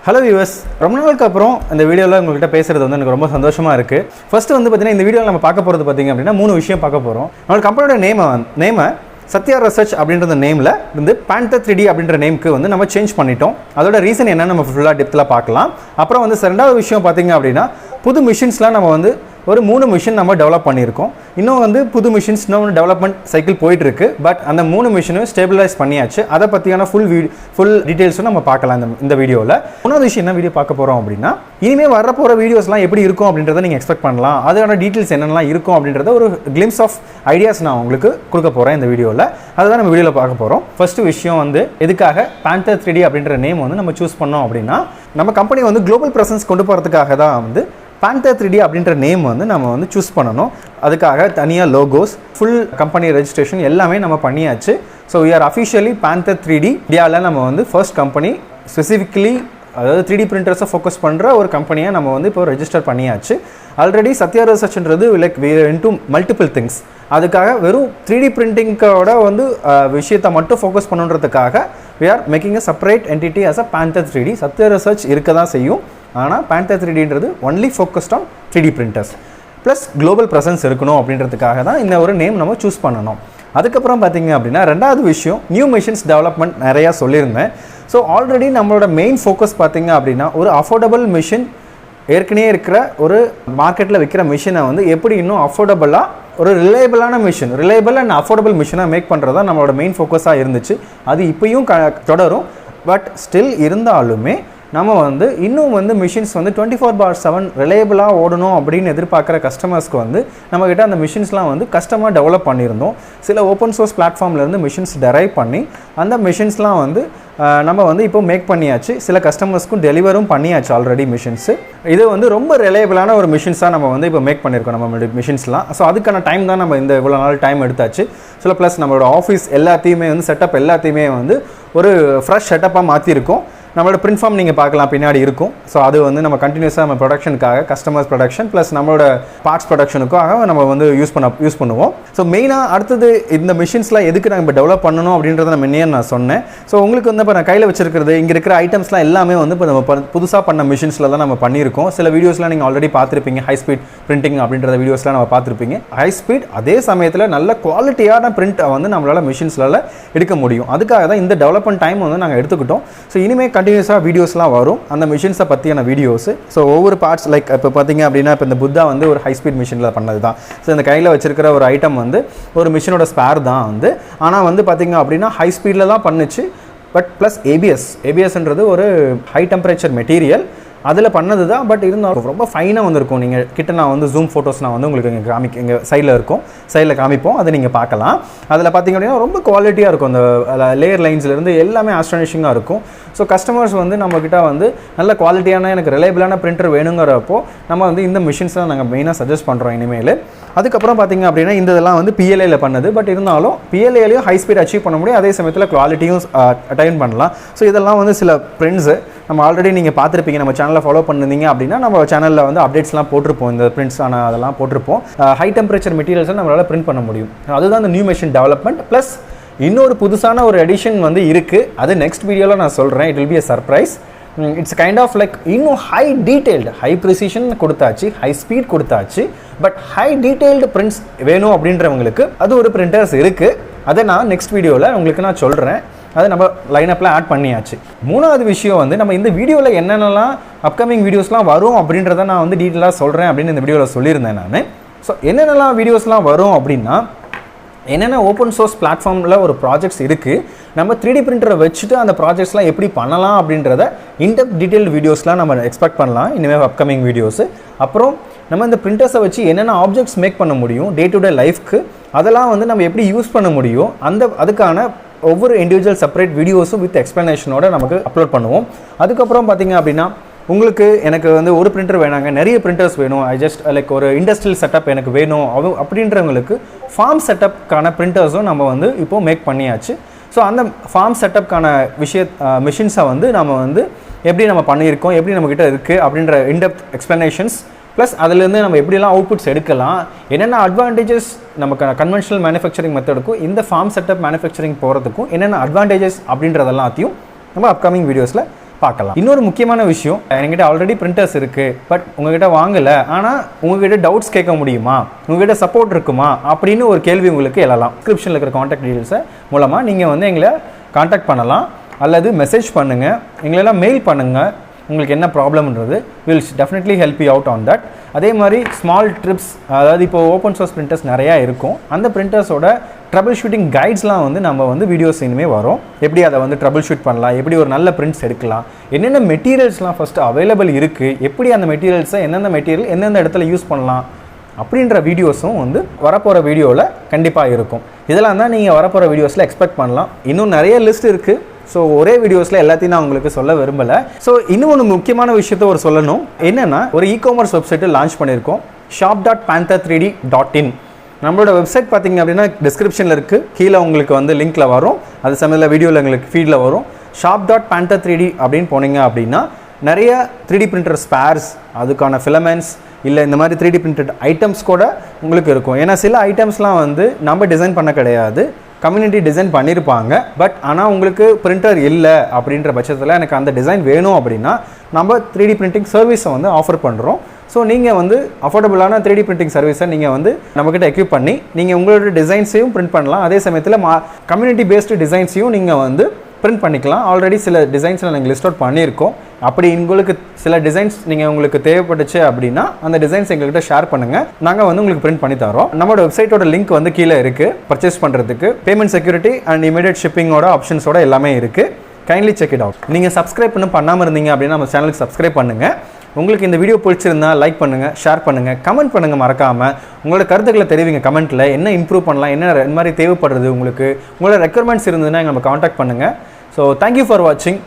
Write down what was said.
Hello viewers, ரொம்ப நாளுக்கு அப்புறம் இந்த வீடியோவில் உங்கள்கிட்ட பேசுகிறது வந்து எனக்கு ரொம்ப சந்தோஷமாக இருக்குது. ஃபர்ஸ்ட் வந்து பார்த்தீங்கன்னா இந்த வீடியோவில் நம்ம பார்க்க போகிறது பார்த்தீங்க அப்படின்னா 3 விஷயம் பார்க்க போகிறோம். நம்மளோட கம்பெனியோட நேமை SathyaResearch அப்படின்ற நேமில் இருந்து Panther 3D அப்படின்ற நேமுக்கு வந்து நம்ம சேஞ்ச் பண்ணிட்டோம். அதோட ரீசன் என்னன்னு நம்ம ஃபுல்லாக டெப்த்தில் பார்க்கலாம். அப்புறம் வந்து ரெண்டாவது விஷயம் பார்த்தீங்க அப்படின்னா புது மிஷின்ஸ்லாம் நம்ம வந்து ஒரு 3 மிஷின் நம்ம டெவலப் பண்ணியிருக்கோம். இன்னும் வந்து புது மிஷின்ஸ் இன்னும் டெவலப்மெண்ட் சைக்கிள் போயிட்டுருக்கு. பட் அந்த 3 மிஷினும் ஸ்டேபிளைஸ் பண்ணியாச்சு. அதை பற்றியான ஃபுல் டீட்டெயில்ஸும் நம்ம பார்க்கலாம் இந்த வீடியோவில். மூணாவது விஷயம் என்ன வீடியோ பார்க்க போகிறோம் அப்படின்னா, இனிமேல் வரப்போகிற வீடியோஸ்லாம் எப்படி இருக்கும் அப்படின்றத நீங்கள் எக்ஸ்பெக்ட் பண்ணலாம். அதுக்கான டீட்டெயில்ஸ் என்னென்னலாம் இருக்கும் அப்படின்றத ஒரு கிளிம்ஸ் ஆஃப் ஐடியாஸ் நான் உங்களுக்கு கொடுக்க போகிறேன் இந்த வீடியோவில். அதுதான் நம்ம வீடியோவில் பார்க்க போகிறோம். ஃபர்ஸ்ட் விஷயம் வந்து எதுக்காக Panther 3D அப்படின்ற நேம் வந்து நம்ம சூஸ் பண்ணோம் அப்படின்னா, நம்ம கம்பெனி வந்து குளோபல் ப்ரெசன்ஸ் கொண்டு போகிறதுக்காக தான் வந்து Panther 3D அப்படின்ற நேம் வந்து நம்ம வந்து சூஸ் பண்ணணும். அதுக்காக தனியாக லோகோஸ், ஃபுல் கம்பெனி ரெஜிஸ்ட்ரேஷன் எல்லாமே நம்ம பண்ணியாச்சு. So we are officially Panther 3D இந்தியாவில் நம்ம வந்து ஃபர்ஸ்ட் கம்பெனி ஸ்பெசிஃபிக்கலி, அதாவது 3D பிரிண்டர்ஸை ஃபோக்கஸ் பண்ணுற ஒரு கம்பெனியாக நம்ம வந்து இப்போ ரெஜிஸ்டர் பண்ணியாச்சு. ஆல்ரெடி SathyaResearchன்றது like we are into multiple things. அதுக்காக வெறும் 3D பிரிண்டிங்கோட வந்து விஷயத்தை மட்டும் focus பண்ணுன்றதுக்காக we are making a separate entity as a Panther 3D. SathyaResearch இருக்க தான் செய்யும், ஆனால் Panther 3Dன்றது only focused on 3D printers plus global presence இருக்கணும் அப்படின்றதுக்காக தான் இந்த ஒரு நேம் நம்ம சூஸ் பண்ணணும். அதுக்கப்புறம் பார்த்தீங்க அப்படின்னா ரெண்டாவது விஷயம், நியூ மிஷின்ஸ் டெவலப்மெண்ட் நிறையா சொல்லியிருந்தேன். ஸோ ஆல்ரெடி நம்மளோட மெயின் ஃபோக்கஸ் பார்த்தீங்க அப்படின்னா ஒரு அஃபோர்டபுள் மிஷின், ஏற்கனவே இருக்கிற ஒரு மார்க்கெட்டில் விற்கிற மிஷினை வந்து எப்படி இன்னும் அஃபோர்டபுளாக ஒரு ரிலையபிளான மிஷின், ரிலையபிள் அண்ட் அஃபோர்டபுள் மிஷினாக மேக் பண்ணுறது தான் நம்மளோட மெயின் ஃபோக்கஸாக இருந்துச்சு. அது இப்போயும் தொடரும். பட் ஸ்டில் இருந்தாலுமே நம்ம வந்து இன்னும் வந்து மிஷின்ஸ் வந்து 24/7 ரிலையபிளாக ஓடணும் அப்படின்னு எதிர்பார்க்குற கஸ்டமர்ஸ்க்கு வந்து நம்மக்கிட்ட அந்த மிஷின்ஸ்லாம் வந்து கஸ்டமாக டெவலப் பண்ணியிருந்தோம். சில ஓப்பன் சோர்ஸ் பிளாட்ஃபார்ம்லேருந்து மிஷின்ஸ் டெரைவ் பண்ணி அந்த மிஷின்ஸ்லாம் வந்து நம்ம வந்து இப்போ மேக் பண்ணியாச்சு. சில கஸ்டமர்ஸ்க்கும் டெலிவரும் பண்ணியாச்சு ஆல்ரெடி மிஷின்ஸு. இது வந்து ரொம்ப ரிலையபிளான ஒரு மிஷின்ஸாக நம்ம வந்து இப்போ மேக் பண்ணியிருக்கோம் நம்ம மிஷின்ஸ்லாம். ஸோ அதுக்கான டைம் தான் நம்ம இந்த இவ்வளோ நாள் டைம் எடுத்தாச்சு. ஸோ ப்ளஸ் நம்மளோட ஆஃபீஸ் எல்லாத்தையுமே வந்து செட்டப் எல்லாத்தையுமே வந்து ஒரு ஃப்ரெஷ் செட்டப்பாக மாற்றிருக்கோம். நம்மளோட பிரிண்ட் ஃபார்ம் நீங்கள் பார்க்கலாம், பின்னாடி இருக்கும். ஸோ அது வந்து நம்ம கண்டினியூஸாக நம்ம ப்ரொடக்ஷனுக்காக, கஸ்டமர்ஸ் ப்ரொடக்ஷன் ப்ளஸ் நம்மளோட பார்ட்ஸ் ப்ரொடக்ஷனுக்காக நம்ம வந்து யூஸ் பண்ணுவோம். ஸோ மெயினாக அடுத்தது இந்த மிஷின்ஸ்லாம் எதுக்கு நம்ம டெவலப் பண்ணணும் அப்படின்றத நம்ம இன்னும் நான் சொன்னேன். ஸோ உங்களுக்கு வந்து இப்போ நான் கையில் வச்சிருக்கிறது இங்கே இருக்கிற ஐட்டம்ஸ்லாம் எல்லாமே வந்து இப்போ நம்ம புதுசாக பண்ண மிஷின்ஸில் தான் நம்ம பண்ணியிருக்கோம். சில வீடியோஸ்லாம் நீங்கள் ஆல்ரெடி பார்த்துருப்பீங்க, ஹை ஸ்பீட் பிரிண்டிங் அப்படின்ற வீடியோஸ்லாம் நம்ம பார்த்துருப்பீங்க. ஹை ஸ்பீட் அதே சமயத்தில் நல்ல குவாலிட்டியான பிரிண்ட் வந்து நம்மளால் மிஷின்ஸ்லால் எடுக்க முடியும். அதுக்காக தான் இந்த டெவலப்மெண்ட் டைம் வந்து நாங்கள் எடுத்துக்கிட்டோம். ஸோ இனிமேல் கண்டினியூஸாக வீடியோஸ்லாம் வரும் அந்த மிஷின்ஸை பற்றியான வீடியோஸு. ஸோ ஒவ்வொரு பார்ட்ஸ் லைக் இப்போ பார்த்தீங்க அப்படின்னா இப்போ இந்த புத்தா வந்து ஒரு ஹை ஸ்பீட் மிஷினில் பண்ணது தான். ஸோ இந்த கையில் வச்சிருக்கிற ஒரு ஐட்டம் வந்து ஒரு மிஷினோட ஸ்பேர் தான் வந்து, ஆனால் வந்து பார்த்தீங்க அப்படின்னா ஹை ஸ்பீடில் தான் பண்ணுச்சு. பட் ப்ளஸ் ஏபிஎஸ்ன்றது ஒரு ஹை டெம்பரேச்சர் மெட்டீரியல், அதில் பண்ணது தான். பட் இருந்தாலும் ரொம்ப ஃபைனாக வந்திருக்கும். நீங்கள் கிட்ட நான் வந்து ஜூம் ஃபோட்டோஸ் நான் வந்து உங்களுக்கு இங்கே எங்கள் சைடில் இருக்கும், சைடில் காமிப்போம், அதை நீங்கள் பார்க்கலாம். அதில் பார்த்திங்க அப்படின்னா ரொம்ப குவாலிட்டியாக இருக்கும். அந்த லேயர் லைன்ஸ்லேருந்து எல்லாமே ஆஸ்ட்ரானிஷிங்காக இருக்கும். ஸோ கஸ்டமர்ஸ் வந்து நம்மக்கிட்ட வந்து நல்ல குவாலிட்டியான, எனக்கு ரிலையபிளான பிரிண்டர் வேணுங்கிறப்போ நம்ம வந்து இந்த மிஷின்ஸ் தான் நாங்கள் மெயினாக சஜஸ்ட் பண்ணுறோம் இனிமேல். அதுக்கப்புறம் பார்த்திங்க அப்படின்னா இந்த இதெல்லாம் வந்து PLAல பண்ணது. பட் இருந்தாலும் PLAலையும் ஹை ஸ்பீட் அச்சீவ் பண்ண முடியும், அதே சமயத்தில் குவாலிட்டியும் அட்டைன் பண்ணலாம். ஸோ இதெல்லாம் வந்து சில பிரிண்ட்ஸு நம்ம ஆல்ரெடி நீங்கள் பார்த்துருப்பீங்க. நம்ம சேனலில் ஃபாலோ பண்ணிருந்தீங்க அப்படின்னா நம்ம சேனலில் வந்து அப்டேட்ஸ்லாம் போட்டிருப்போம், இந்த பிரிண்ட்ஸான அதெல்லாம் போட்டிருப்போம். ஹை டெம்பரேச்சர் மெட்டீரியல்ஸை நம்மளால் பிரிண்ட் பண்ண முடியும். அதுதான் இந்த நியூ மிஷின் டெவலப்மெண்ட். ப்ளஸ் இன்னொரு புதுசான ஒரு எடிஷன் வந்து இருக்குது. அது நெக்ஸ்ட் வீடியோவில் நான் சொல்கிறேன். It will be a surprise. It's kind of like இன்னும் ஹை டீட்டெயில்டு, ஹை ப்ரிசிஷன் கொடுத்தாச்சு, ஹை ஸ்பீட் கொடுத்தாச்சு. பட் ஹை டீட்டெயில்டு பிரிண்ட்ஸ் வேணும் அப்படின்றவங்களுக்கு அது ஒரு பிரிண்டர்ஸ் இருக்குது. அதை நான் நெக்ஸ்ட் வீடியோவில் உங்களுக்கு நான் சொல்கிறேன். அதை நம்ம லைனப்பில் ஆட் பண்ணியாச்சு. மூணாவது விஷயம் வந்து நம்ம இந்த வீடியோவில் என்னென்னலாம் அப்கமிங் வீடியோஸ்லாம் வரும் அப்படின்றத நான் வந்து டீட்டெயிலாக சொல்கிறேன் அப்படின்னு இந்த வீடியோவில் சொல்லியிருந்தேன் நான். ஸோ என்னென்னலாம் வீடியோஸ்லாம் வரும் அப்படின்னா, என்னென்ன ஓப்பன் சோர்ஸ் பிளாட்ஃபார்மில் ஒரு ப்ராஜெக்ட்ஸ் இருக்குது, நம்ம 3D பிரிண்டரை வச்சுட்டு அந்த ப்ராஜெக்ட்ஸ்லாம் எப்படி பண்ணலாம் அப்படின்றத இன்டெப்த் டீட்டெயில்டு வீடியோஸ்லாம் நம்ம எக்ஸ்பெக்ட் பண்ணலாம் இனிமேல் அப்கமிங் வீடியோஸு. அப்புறம் நம்ம இந்த பிரிண்டர்ஸை வச்சு என்னென்ன ஆப்ஜெக்ட்ஸ் மேக் பண்ண முடியும் டே டு டே லைஃப்க்கு, அதெல்லாம் வந்து நம்ம எப்படி யூஸ் பண்ண முடியும், அதுக்கான ஒவ்வொரு இண்டிவிஜுவல் செப்பரேட் வீடியோஸும் வித் எக்ஸ்ப்ளனேஷனோட நமக்கு அப்லோட் பண்ணுவோம். அதுக்கப்புறம் பார்த்திங்க அப்படின்னா உங்களுக்கு எனக்கு வந்து ஒரு பிரிண்டர் வேணாங்க, நிறைய பிரிண்டர்ஸ் வேணும், ஐ ஜஸ்ட் லைக் ஒரு இண்டஸ்ட்ரியல் செட்டப் எனக்கு வேணும் அப்படின்றவங்களுக்கு ஃபார்ம் செட்டப்கான பிரிண்டர்ஸும் நம்ம வந்து இப்போது மேக் பண்ணியாச்சு. ஸோ அந்த ஃபார்ம் செட்டப்கான மிஷின்ஸை வந்து நம்ம வந்து எப்படி நம்ம பண்ணியிருக்கோம், எப்படி நம்மக்கிட்ட இருக்குது அப்படின்ற இன்டெப்த் எக்ஸ்ப்ளனேஷன்ஸ் ப்ளஸ் அதுலேருந்து நம்ம எப்படிலாம் அவுட்புட்ஸ் எடுக்கலாம், என்னென்ன அட்வான்டேஜஸ் நமக்கு கன்வென்ஷனல் மேனுஃபேக்சரிங் மெத்தடுக்கும் இந்த ஃபார்ம் செட்டப் மேனுஃபேக்சரிங் போகிறதுக்கும் என்னென்ன அட்வான்டேஜஸ் அப்படின்றதெல்லாத்தையும் நம்ம அப்கமிங் வீடியோஸில் பார்க்கலாம். இன்னொரு முக்கியமான விஷயம், என்கிட்ட ஆல்ரெடி பிரிண்டர்ஸ் இருக்குது, பட் உங்ககிட்ட வாங்கலை, ஆனால் உங்ககிட்ட டவுட்ஸ் கேட்க முடியுமா, உங்ககிட்ட சப்போர்ட் இருக்குமா அப்படின்னு ஒரு கேள்வி உங்களுக்கு எழலாம். டிஸ்கிரிப்ஷனில் இருக்கிற காண்டாக்ட் டீடைல்ஸை மூலமாக நீங்கள் வந்து எங்களை காண்டாக்ட் பண்ணலாம், அல்லது மெசேஜ் பண்ணுங்கள், எங்களெல்லாம் மெயில் பண்ணுங்கள். உங்களுக்கு என்ன ப்ராப்ளம்ன்றது will definitely help you out on that. அதே மாதிரி ஸ்மால் ட்ரிப்ஸ், அதாவது இப்போ ஓப்பன் சோர்ஸ் பிரிண்டர்ஸ் நிறையா இருக்கும், அந்த பிரிண்டர்ஸோட ட்ரபிள் ஷூட்டிங் கைட்ஸ்லாம் வந்து நம்ம வந்து வீடியோஸ் இனிமேல் வரும். எப்படி அதை வந்து ட்ரபிள் ஷூட் பண்ணலாம், எப்படி ஒரு நல்ல பிரிண்ட்ஸ் எடுக்கலாம், என்னென்ன மெட்டீரியல்ஸ்லாம் ஃபஸ்ட்டு அவைலபிள் இருக்குது, எப்படி அந்த மெட்டீரியல்ஸை எந்தெந்த மெட்டீரியல் எந்தெந்த இடத்துல யூஸ் பண்ணலாம் அப்படின்ற வீடியோஸும் வந்து வரப்போகிற வீடியோவில் கண்டிப்பாக இருக்கும். இதெல்லாம் தான் நீங்கள் வரப்போகிற வீடியோஸில் எக்ஸ்பெக்ட் பண்ணலாம். இன்னும் நிறைய லிஸ்ட் இருக்குது. ஸோ ஒரே வீடியோஸில் எல்லாத்தையும் நான் உங்களுக்கு சொல்ல விரும்பலை. ஸோ இன்னும் ஒன்று முக்கியமான விஷயத்த சொல்லணும். என்னென்னா, ஒரு இ-காமர்ஸ் வெப்சைட்டை லான்ச் பண்ணியிருக்கோம், shop.panther3d.in. நம்மளோட வெப்சைட் பார்த்தீங்க அப்படின்னா டிஸ்கிரிப்ஷனில் இருக்குது, கீழே உங்களுக்கு வந்து லிங்க்கில் வரும், அது சமயத்தில் வீடியோவில் எங்களுக்கு ஃபீடில் வரும். shop.panther3d அப்படின்னு போனீங்க அப்படின்னா நிறைய 3D பிரிண்டர் ஸ்பேர்ஸ், அதுக்கான ஃபிலமெண்ட்ஸ், இல்லை இந்த மாதிரி 3D பிரிண்டட் ஐட்டம்ஸ் கூட உங்களுக்கு இருக்கும். ஏன்னா சில ஐட்டம்ஸ்லாம் வந்து நம்ம டிசைன் பண்ண கிடையாது, கம்யூனிட்டி டிசைன் பண்ணியிருப்பாங்க. பட் ஆனால் உங்களுக்கு பிரிண்டர் இல்லை அப்படின்ற பட்சத்தில் எனக்கு அந்த டிசைன் வேணும் அப்படின்னா நம்ம 3D பிரிண்டிங் சர்வீஸை வந்து ஆஃபர் பண்ணுறோம். ஸோ நீங்கள் வந்து அஃபோர்டபுளான 3D பிரிண்டிங் சர்வீஸை நீங்கள் வந்து நம்மக்கிட்ட எக்யூப் பண்ணி நீங்கள் உங்களோட டிசைன்ஸையும் பிரிண்ட் பண்ணலாம். அதே சமயத்தில் கம்யூனிட்டி பேஸ்டு டிசைன்ஸையும் நீங்கள் வந்து பிரிண்ட் பண்ணிக்கலாம். ஆல்ரெடி சில டிசைன்ஸில் நாங்கள் லிஸ்ட் அவுட் பண்ணியிருக்கோம். அப்படி உங்களுக்கு சில டிசைன்ஸ் உங்களுக்கு தேவைப்பட்டுச்சு அப்படின்னா அந்த டிசைன்ஸ் எங்கள்கிட்ட ஷேர் பண்ணுங்கள், நாங்கள் வந்து உங்களுக்கு பிரிண்ட் பண்ணி தரோம். நம்மளோட வெப்சைட்டோட லிங்க் வந்து கீழே இருக்குது. பர்ச்சேஸ் பண்ணுறதுக்கு பேமெண்ட் செக்யூரிட்டி அண்ட் இமீடியட் ஷிப்பிங்கோட ஆப்ஷன்ஸோட எல்லாமே இருக்குது. Kindly check it out. நீங்கள் சப்ஸ்கிரைப் பண்ணாமல் இருந்தீங்க அப்படின்னா நம்ம சேனலுக்கு சப்ஸ்கிரைப் பண்ணுங்கள். உங்களுக்கு இந்த வீடியோ பிடிச்சிருந்தா லைக் பண்ணுங்கள், ஷேர் பண்ணுங்கள், கமெண்ட் பண்ணுங்கள். மறக்காமல் உங்களோட கருத்துக்களை தெரிவிங்க கமெண்ட்டில். என்ன இம்ப்ரூவ் பண்ணலாம், என்ன மாதிரி தேவைப்படுறது உங்களுக்கு, உங்களோட ரெக்குயர்மெண்ட்ஸ் இருந்ததுன்னா நம்ம காண்டாக்ட் பண்ணுங்கள். ஸோ தேங்க்யூ ஃபார் வாட்சிங்.